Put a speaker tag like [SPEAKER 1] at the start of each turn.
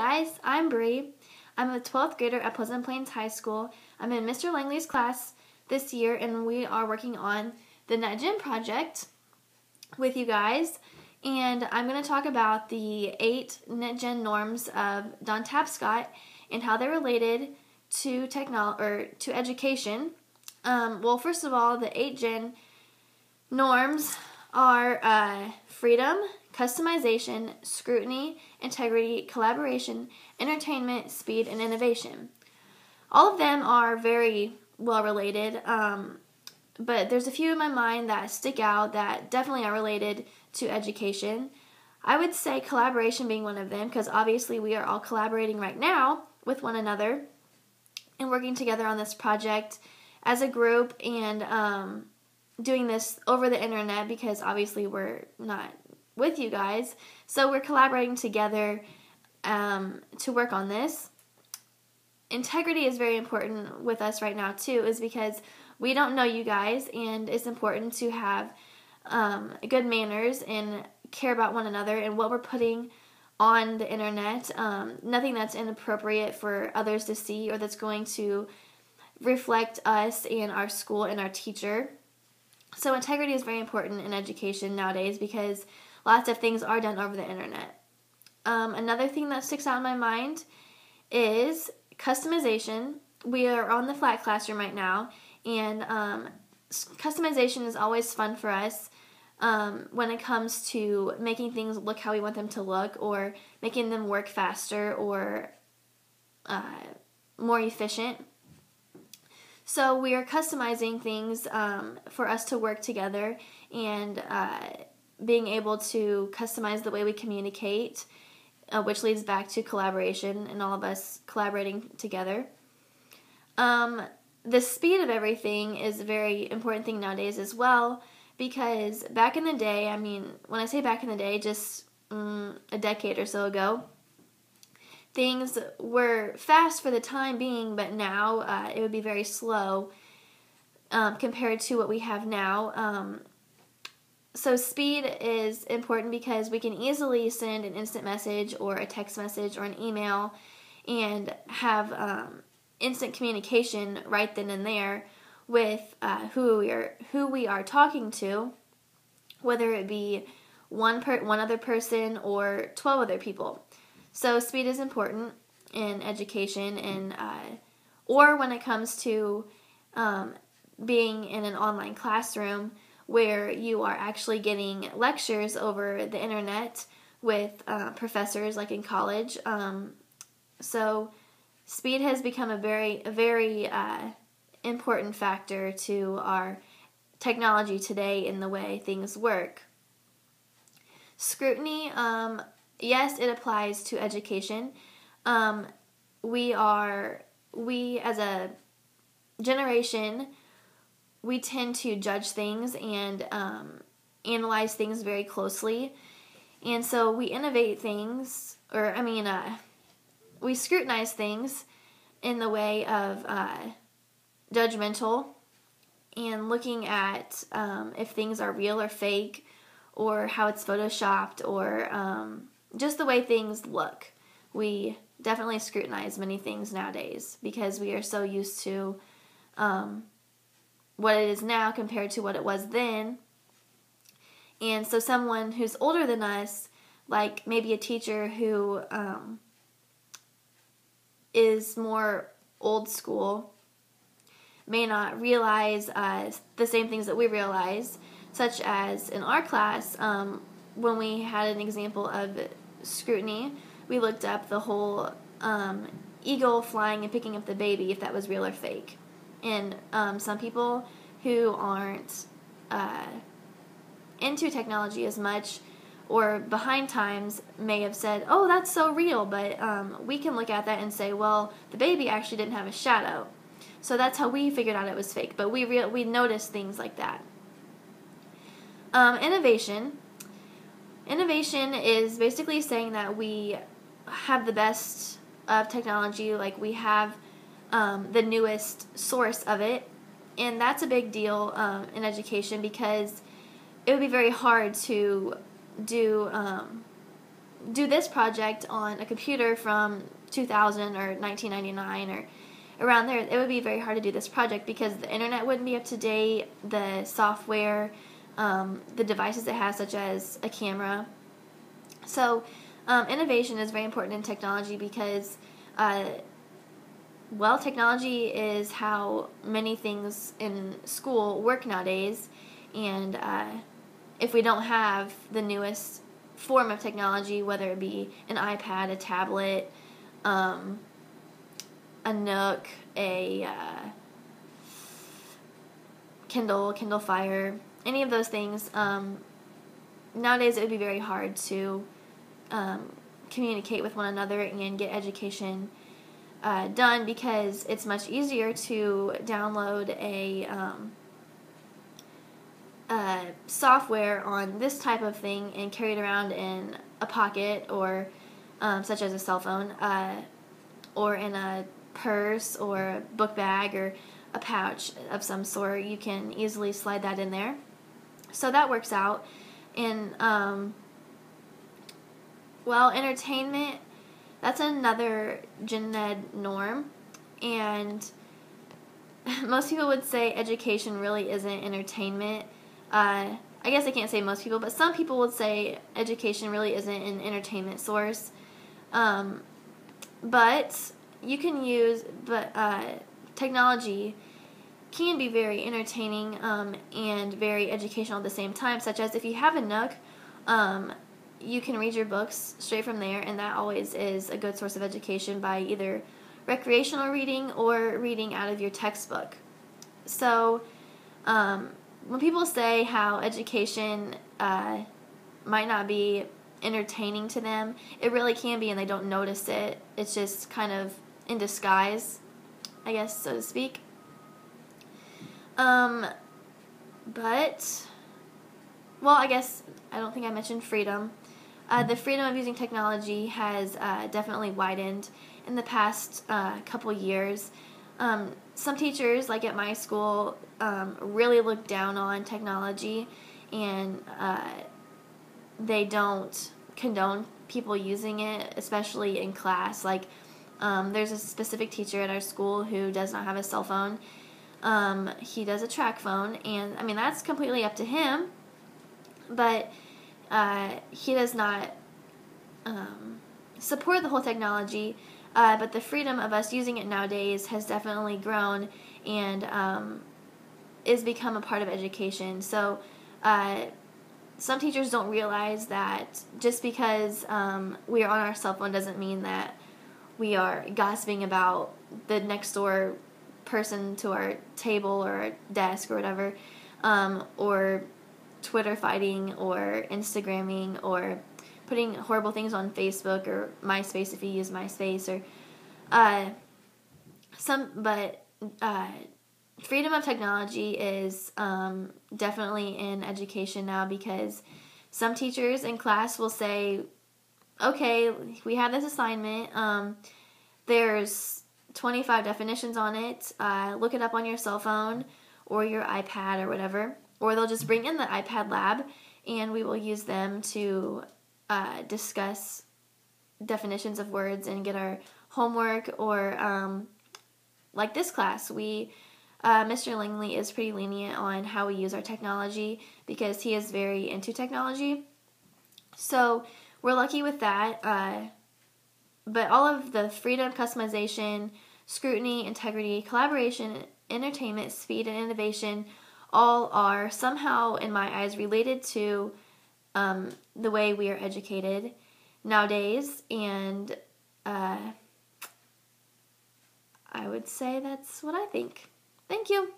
[SPEAKER 1] guys, I'm Bree. I'm a 12th grader at Pleasant Plains High School. I'm in Mr. Langley's class this year, and we are working on the NetGen project with you guys. And I'm going to talk about the 8 NetGen norms of Don Tapscott and how they're related to education. Well, first of all, the 8 Gen norms are freedom, customization, scrutiny, integrity, collaboration, entertainment, speed, and innovation. All of them are very well related, but there's a few in my mind that stick out that definitely are related to education. I would say collaboration being one of them, because obviously we are all collaborating right now with one another and working together on this project as a group and doing this over the internet, because obviously we're not with you guys. So we're collaborating together to work on this. Integrity is very important with us right now too, is because we don't know you guys, and it's important to have good manners and care about one another and what we're putting on the internet. Nothing that's inappropriate for others to see or that's going to reflect us and our school and our teacher. So integrity is very important in education nowadays because lots of things are done over the internet. Another thing that sticks out in my mind is customization. We are on the flat classroom right now, and customization is always fun for us when it comes to making things look how we want them to look, or making them work faster or more efficient. So we are customizing things for us to work together, and being able to customize the way we communicate, which leads back to collaboration and all of us collaborating together. The speed of everything is a very important thing nowadays as well, because back in the day, I mean, when I say back in the day, just a decade or so ago, things were fast for the time being, but now it would be very slow compared to what we have now. So speed is important because we can easily send an instant message or a text message or an email and have instant communication right then and there with who we are talking to, whether it be one other person or 12 other people. So speed is important in education, and or when it comes to being in an online classroom where you are actually getting lectures over the internet with professors like in college. So speed has become a very important factor to our technology today in the way things work. Scrutiny, yes, it applies to education. We as a generation, we tend to judge things and analyze things very closely. And so we innovate things, we scrutinize things in the way of judgmental and looking at if things are real or fake, or how it's photoshopped, or just the way things look. We definitely scrutinize many things nowadays because we are so used to what it is now compared to what it was then. And so someone who's older than us, like maybe a teacher who is more old school, may not realize the same things that we realize, such as in our class, when we had an example of scrutiny, we looked up the whole eagle flying and picking up the baby, if that was real or fake. And some people who aren't into technology as much or behind times may have said, oh, that's so real, but we can look at that and say, well, the baby actually didn't have a shadow. So that's how we figured out it was fake, but we noticed things like that. Innovation. Innovation is basically saying that we have the best of technology, like we have the newest source of it, and that's a big deal in education, because it would be very hard to do do this project on a computer from 2000 or 1999 or around there, it would be very hard to do this project because the internet wouldn't be up to date, the software, the devices it has, such as a camera. So innovation is very important in technology because, technology is how many things in school work nowadays, and if we don't have the newest form of technology, whether it be an iPad, a tablet, a Nook, a Kindle Fire, any of those things, nowadays it would be very hard to communicate with one another and get education done, because it's much easier to download a software on this type of thing and carry it around in a pocket, or such as a cell phone, or in a purse or a book bag or a pouch of some sort. You can easily slide that in there. So that works out. And entertainment, that's another gen ed norm, and most people would say education really isn't entertainment. I guess I can't say most people, but some people would say education really isn't an entertainment source. But you can use, technology can be very entertaining and very educational at the same time, such as if you have a Nook, you can read your books straight from there, and that always is a good source of education by either recreational reading or reading out of your textbook. So when people say how education might not be entertaining to them, it really can be, and they don't notice it. It's just kind of in disguise, I guess, so to speak. I guess I don't think I mentioned freedom. The freedom of using technology has definitely widened in the past couple years. Some teachers, like at my school, really look down on technology, and they don't condone people using it, especially in class. Like, there's a specific teacher at our school who does not have a cell phone. He does a track phone, and I mean, that's completely up to him, but he does not support the whole technology, but the freedom of us using it nowadays has definitely grown and is become a part of education. So some teachers don't realize that just because we are on our cell phone doesn't mean that we are gossiping about the next door person to our table or our desk or whatever, or Twitter fighting or Instagramming or putting horrible things on Facebook or MySpace if you use MySpace, or freedom of technology is definitely in education now, because some teachers in class will say, okay, we have this assignment, there's 25 definitions on it, look it up on your cell phone or your iPad or whatever, or they'll just bring in the iPad lab and we will use them to discuss definitions of words and get our homework. Or like this class, Mr. Langley is pretty lenient on how we use our technology because he is very into technology. So we're lucky with that. But all of the freedom, customization, scrutiny, integrity, collaboration, entertainment, speed, and innovation all are somehow, in my eyes, related to the way we are educated nowadays. And I would say that's what I think. Thank you.